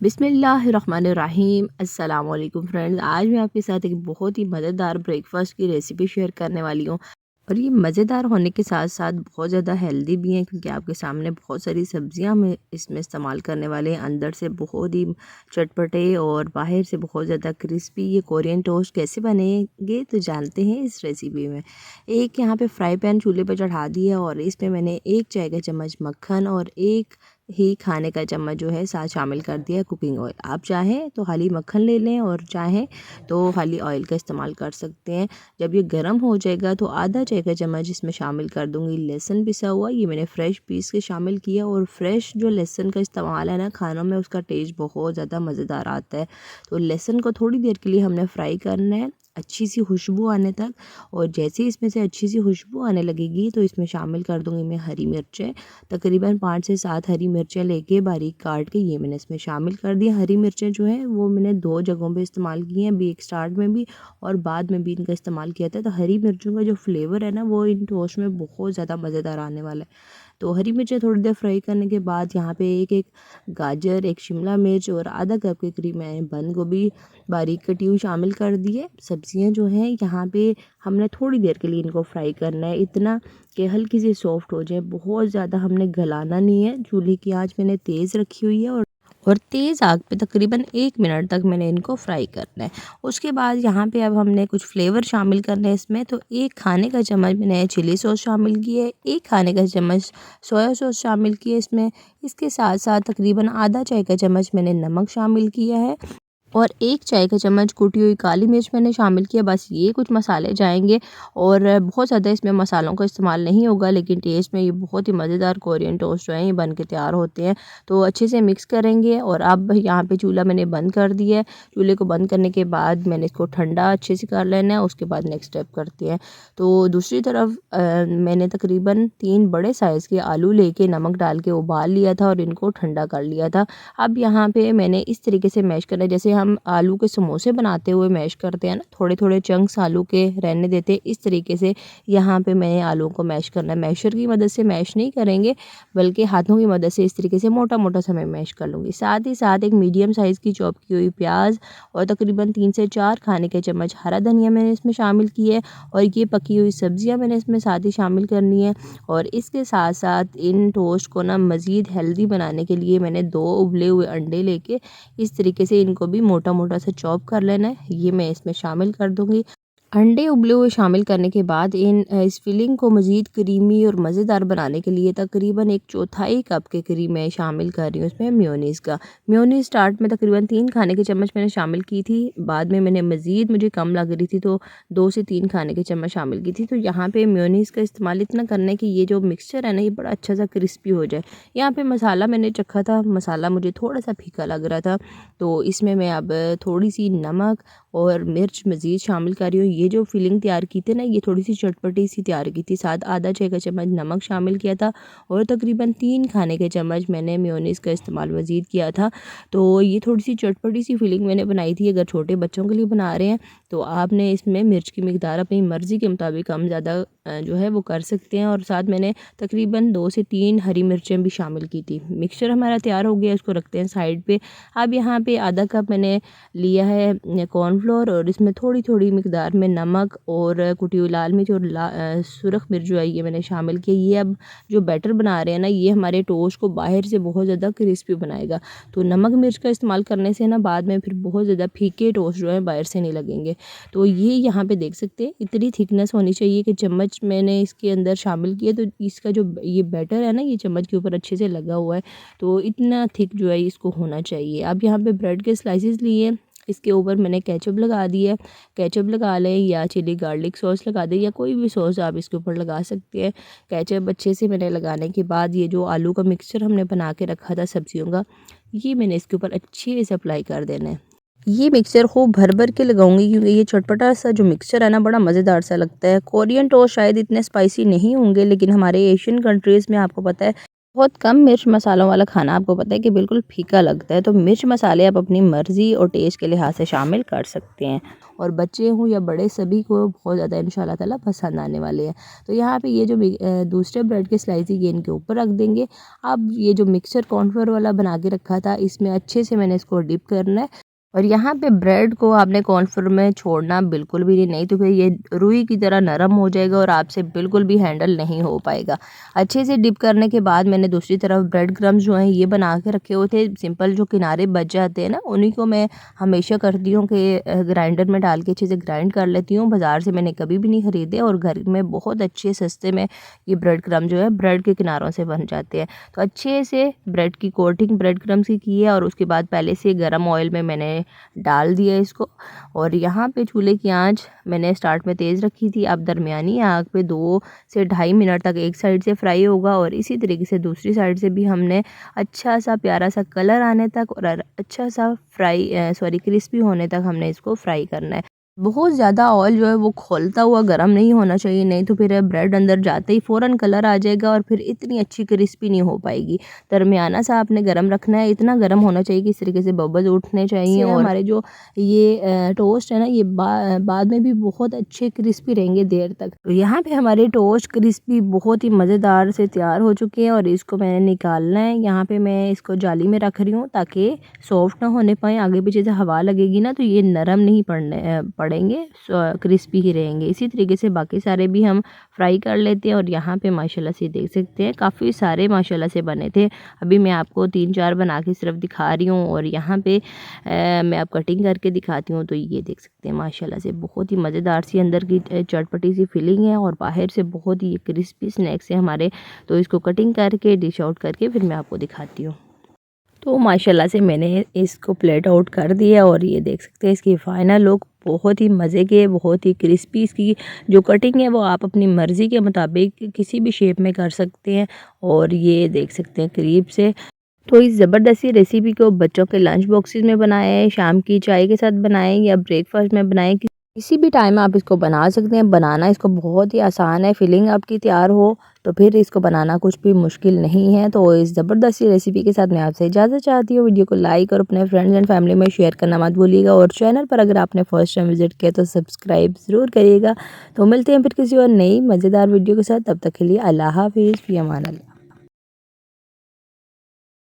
बिस्मिल्लाहिर्रहमानिर्रहीम अस्सलाम वालेकुम फ्रेंड्स। आज मैं आपके साथ एक बहुत ही मज़ेदार ब्रेकफास्ट की रेसिपी शेयर करने वाली हूँ और ये मज़ेदार होने के साथ साथ बहुत ज़्यादा हेल्दी भी हैं, क्योंकि आपके सामने बहुत सारी सब्जियां हम इसमें इस्तेमाल करने वाले हैं। अंदर से बहुत ही चटपटे और बाहर से बहुत ज़्यादा क्रिस्पी ये कोरियन टोस्ट कैसे बनेंगे तो जानते हैं इस रेसिपी में। एक यहाँ पे फ्राई पैन चूल्हे पर चढ़ा दिया और इसमें मैंने 1 चाय का चम्मच मक्खन और 1 ही खाने का चम्मच जो है साथ शामिल कर दिया कुकिंग ऑयल। आप चाहें तो खाली मक्खन ले लें और चाहें तो खाली ऑयल का इस्तेमाल कर सकते हैं। जब ये गर्म हो जाएगा तो आधा चाय का चम्मच इसमें शामिल कर दूंगी लहसुन पिसा हुआ। ये मैंने फ्रेश पीस के शामिल किया और फ्रेश जो लहसुन का इस्तेमाल है ना खानों में, उसका टेस्ट बहुत ज़्यादा मज़ेदार आता है। तो लहसुन को थोड़ी देर के लिए हमने फ्राई करना है अच्छी सी खुशबू आने तक, और जैसे ही इसमें से अच्छी सी खुशबू आने लगेगी तो इसमें शामिल कर दूंगी मैं हरी मिर्चें। तकरीबन 5 से 7 हरी मिर्चें लेके बारीक काट के ये मैंने इसमें शामिल कर दिया। हरी मिर्चें जो हैं वो मैंने 2 जगहों पे इस्तेमाल की हैं, भी एक स्टार्ट में भी और बाद में भी इनका इस्तेमाल किया था। तो हरी मिर्चों का जो फ्लेवर है ना वो इन टोस्ट में बहुत ज़्यादा मज़ेदार आने वाला है। तो हरी मिर्चें थोड़ी देर फ्राई करने के बाद यहाँ पे एक गाजर, एक शिमला मिर्च और आधा कप के करीब मैंने बंद गोभी बारीक कटी हुई शामिल कर दी है। सब्जियां जो हैं यहाँ पे हमने थोड़ी देर के लिए इनको फ्राई करना है, इतना कि हल्की सी सॉफ्ट हो जाए, बहुत ज़्यादा हमने गलाना नहीं है। चूल्हे की आंच मैंने तेज़ रखी हुई है और तेज़ आग पे तकरीबन 1 मिनट तक मैंने इनको फ्राई करना है। उसके बाद यहाँ पे अब हमने कुछ फ्लेवर शामिल करने हैं इसमें। तो 1 खाने का चम्मच मैंने चिली सॉस शामिल की है, 1 खाने का चम्मच सोया सॉस शामिल किया इसमें। इसके साथ साथ तकरीबन आधा चाय का चम्मच मैंने नमक शामिल किया है और 1 चाय का चम्मच कुटी हुई काली मिर्च मैंने शामिल किया। बस ये कुछ मसाले जाएंगे और बहुत ज़्यादा इसमें मसालों का इस्तेमाल नहीं होगा, लेकिन टेस्ट में ये बहुत ही मज़ेदार कोरियन टोस्ट जो है ये बन के तैयार होते हैं। तो अच्छे से मिक्स करेंगे और अब यहाँ पे चूल्हा मैंने बंद कर दिया है। चूल्हे को बंद करने के बाद मैंने इसको ठंडा अच्छे से कर लेना है, उसके बाद नेक्स्ट स्टेप करते हैं। तो दूसरी तरफ मैंने तकरीबन 3 बड़े साइज़ के आलू लेके नमक डाल के उबाल लिया था और इनको ठंडा कर लिया था। अब यहाँ पे मैंने इस तरीके से मैश करना है जैसे हम आलू के समोसे बनाते हुए मैश करते हैं ना, थोड़े थोड़े चंक्स आलू के रहने देते हैं, इस तरीके से यहाँ पे मैंने आलू को मैश करना है। मैशर की मदद से मैश नहीं करेंगे बल्कि हाथों की मदद से इस तरीके से मोटा मोटा सा मैं मैश कर लूँगी। साथ ही साथ एक मीडियम साइज़ की चॉप की हुई प्याज और तकरीबन 3 से 4 खाने के चम्मच हरा धनिया मैंने इसमें शामिल किया है और ये पकी हुई सब्जियाँ मैंने इसमें साथ ही शामिल करनी है। और इसके साथ साथ इन टोस्ट को ना मज़ीद हेल्दी बनाने के लिए मैंने 2 उबले हुए अंडे लेके इस तरीके से इनको भी मोटा मोटा सा चॉप कर लेना है, ये मैं इसमें शामिल कर दूंगी। अंडे उबले हुए शामिल करने के बाद इस फिलिंग को मज़ीद क्रीमी और मज़ेदार बनाने के लिए तकरीबन 1/4 कप के करीब मैं शामिल कर रही हूँ इसमें मेयोनीज़ का। मेयोनीज़ स्टार्ट में तकरीबन 3 खाने के चम्मच मैंने शामिल की थी, बाद में मैंने मज़ीद मुझे कम लग रही थी तो 2 से 3 खाने के चम्मच शामिल की थी। तो यहाँ पे मेयोनीज़ का इस्तेमाल इतना करना है कि ये जो मिक्सचर है ना ये बड़ा अच्छा सा क्रिस्पी हो जाए। यहाँ पे मसाला मैंने चखा था, मसाला मुझे थोड़ा सा फीका लग रहा था, तो इसमें मैं अब थोड़ी सी नमक और मिर्च मज़ीद शामिल कर रही हूँ। ये जो फिलिंग तैयार की थी ना ये थोड़ी सी चटपटी सी तैयार की थी, साथ आधा चाय का चम्मच नमक शामिल किया था और तकरीबन 3 खाने के चम्मच मैंने मेयोनीज़ का इस्तेमाल मज़ीद किया था। तो ये थोड़ी सी चटपटी सी फिलिंग मैंने बनाई थी। अगर छोटे बच्चों के लिए बना रहे हैं तो आपने इसमें मिर्च की मिकदार अपनी मर्ज़ी के मुताबिक कम ज़्यादा जो है वो कर सकते हैं। और साथ मैंने तकरीबन 2 से 3 हरी मिर्चें भी शामिल की थी। मिक्सचर हमारा तैयार हो गया, इसको रखते हैं साइड पे। अब यहाँ पे आधा कप मैंने लिया है कॉर्नफ्लोर और इसमें थोड़ी थोड़ी मिकदार में नमक और कुटी हुई लाल मिर्च और सुरख मिर्च जो है ये मैंने शामिल किया। ये अब जो बैटर बना रहे हैं ना ये हमारे टोस्ट को बाहर से बहुत ज़्यादा क्रिस्पी बनाएगा। तो नमक मिर्च का इस्तेमाल करने से ना बाद में फिर बहुत ज़्यादा फीके टोस्ट जो है बाहर से नहीं लगेंगे। तो ये यहाँ पे देख सकते हैं इतनी थिकनेस होनी चाहिए कि चम्मच मैंने इसके अंदर शामिल किया तो इसका जो ये बैटर है ना ये चम्मच के ऊपर अच्छे से लगा हुआ है, तो इतना थिक जो है इसको होना चाहिए। अब यहाँ पे ब्रेड के स्लाइसेस लिए, इसके ऊपर मैंने केचप लगा दी है। केचप लगा लें या चिली गार्लिक सॉस लगा दें या कोई भी सॉस आप इसके ऊपर लगा सकते हैं। केचप अच्छे से मैंने लगाने के बाद ये जो आलू का मिक्सचर हमने बना के रखा था सब्जियों का, ये मैंने इसके ऊपर अच्छे से अप्लाई कर देना है। ये मिक्सचर खूब भर भर के लगाऊंगी क्योंकि ये चटपटा सा जो मिक्सचर है ना बड़ा मज़ेदार सा लगता है। कोरियन टोस्ट शायद इतने स्पाइसी नहीं होंगे लेकिन हमारे एशियन कंट्रीज़ में आपको पता है बहुत कम मिर्च मसालों वाला खाना आपको पता है कि बिल्कुल फीका लगता है, तो मिर्च मसाले आप अपनी मर्ज़ी और टेस्ट के लिहाज से शामिल कर सकते हैं। और बच्चे हों या बड़े सभी को बहुत ज़्यादा इंशाल्लाह ताला पसंद आने वाले हैं। तो यहाँ पे ये जो दूसरे ब्रेड के स्लाइस ये इनके ऊपर रख देंगे। अब ये जो मिक्सचर कॉर्नफ्लोर वाला बना के रखा था, इसमें अच्छे से मैंने इसको डिप करना है। और यहाँ पे ब्रेड को आपने कॉर्नफ्लोर में छोड़ना बिल्कुल भी नहीं तो फिर ये रुई की तरह नरम हो जाएगा और आपसे बिल्कुल भी हैंडल नहीं हो पाएगा। अच्छे से डिप करने के बाद मैंने दूसरी तरफ ब्रेड क्रम्स जो हैं ये बना के रखे हुए थे। सिंपल जो किनारे बच जाते हैं ना, उन्हीं को मैं हमेशा करती हूँ कि ग्राइंडर में डाल के अच्छे से ग्राइंड कर लेती हूँ। बाज़ार से मैंने कभी भी नहीं ख़रीदे और घर में बहुत अच्छे सस्ते में ये ब्रेड क्रम्ब जो है ब्रेड के किनारों से बन जाते हैं। तो अच्छे से ब्रेड की कोटिंग ब्रेड क्रम्स की है और उसके बाद पहले से गर्म ऑयल में मैंने डाल दिया इसको। और यहाँ पे चूल्हे की आंच मैंने स्टार्ट में तेज़ रखी थी। अब दरमियानी आग पे 2 से ढाई मिनट तक एक साइड से फ्राई होगा और इसी तरीके से दूसरी साइड से भी हमने अच्छा सा प्यारा सा कलर आने तक और अच्छा सा क्रिस्पी होने तक हमने इसको फ्राई करना है। बहुत ज़्यादा ऑयल जो है वो खौलता हुआ गर्म नहीं होना चाहिए, नहीं तो फिर ब्रेड अंदर जाते ही फ़ौरन कलर आ जाएगा और फिर इतनी अच्छी क्रिस्पी नहीं हो पाएगी। दरमियाना सा आपने गरम रखना है, इतना गरम होना चाहिए कि इस तरीके से बबल्स उठने चाहिए और हमारे जो ये टोस्ट है ना ये बाद में भी बहुत अच्छे क्रिस्पी रहेंगे देर तक। तो यहाँ पे हमारे टोस्ट क्रिस्पी बहुत ही मज़ेदार से तैयार हो चुके हैं और इसको मैंने निकालना है। यहाँ पे मैं इसको जाली में रख रही हूँ ताकि सॉफ्ट ना होने पाए। आगे पीछे से हवा लगेगी ना तो ये नरम नहीं पड़ेंगे, क्रिस्पी ही रहेंगे। इसी तरीके से बाकी सारे भी हम फ्राई कर लेते हैं और यहाँ पे माशाल्लाह से देख सकते हैं काफ़ी सारे माशाल्लाह से बने थे। अभी मैं आपको 3-4 बना के सिर्फ दिखा रही हूँ और यहाँ पे मैं आप कटिंग करके दिखाती हूँ। तो ये देख सकते हैं माशाल्लाह से बहुत ही मज़ेदार सी अंदर की चटपटी सी फीलिंग है और बाहर से बहुत ही क्रिस्पी स्नैक्स है हमारे। तो इसको कटिंग करके डिश आउट करके फिर मैं आपको दिखाती हूँ। तो माशाल्लाह से मैंने इसको प्लेट आउट कर दिया और ये देख सकते हैं इसकी फ़ाइनल लुक बहुत ही मज़े के, बहुत ही क्रिस्पी। इसकी जो कटिंग है वो आप अपनी मर्ज़ी के मुताबिक किसी भी शेप में कर सकते हैं। और ये देख सकते हैं करीब से। तो इस ज़बरदस्ती रेसिपी को बच्चों के लंच बॉक्सेस में बनाएं, शाम की चाय के साथ बनाएं या ब्रेकफास्ट में बनाएं, किसी भी टाइम आप इसको बना सकते हैं। बनाना इसको बहुत ही आसान है, फिलिंग आपकी तैयार हो तो फिर इसको बनाना कुछ भी मुश्किल नहीं है। तो इस ज़बरदस्ती रेसिपी के साथ मैं आपसे इजाज़त चाहती हूँ। वीडियो को लाइक और अपने फ्रेंड्स एंड फैमिली में शेयर करना मत भूलिएगा और चैनल पर अगर आपने फर्स्ट टाइम विजिट किया तो सब्सक्राइब ज़रूर करिएगा। तो मिलते हैं फिर किसी और नई मज़ेदार वीडियो के साथ, तब तक के लिए अल्लाह हाफिज़, फ़ी अमान अल्लाह।